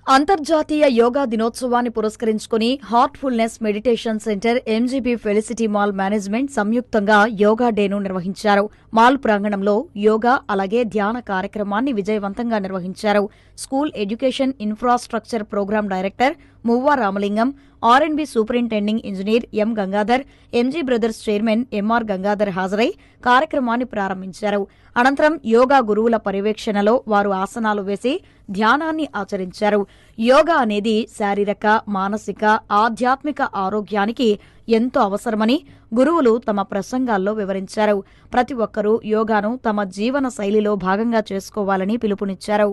అంతర్జాతీయ యోగా దినోత్సవాన్ని పురస్కరించుకుని Heartfulness meditation centre MGB felicity mall management సంయుక్తంగా యోగా డేను నిర్వహించారు. మాల్ ప్రాంగణంలో యోగా అలాగే ధ్యాన కార్యక్రమాన్ని విజయవంతంగా నిర్వహించారు. School education infrastructure program director Muvva Ramalingam, R and B superintending engineer M Gangadhar, MG brothers chairman MR Gangadhar హాజరై కార్యక్రమాన్ని ప్రారంభించారు. అనంతరం యోగా గురువుల పర్యవేక్షణలో వారు ఆసనాలు వేసి ధ్యానాన్ని ఆచరించారు. యోగా అనేది శారీరక, మానసిక, ఆధ్యాత్మిక ఆరోగ్యానికి ఎంతో అవసరమని గురువులు తమ ప్రసంగాల్లో వివరించారు. ప్రతి ఒక్కరూ యోగాను తమ జీవన శైలిలో భాగంగా చేసుకోవాలని పిలుపునిచ్చారు.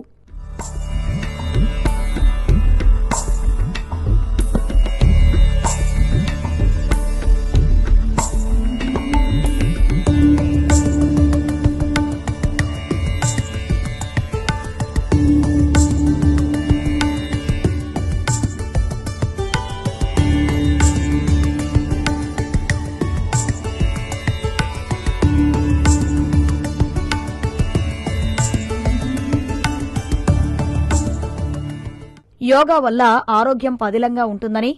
యోగా వల్ల ఆరోగ్యం పదిలంగా ఉంటుందని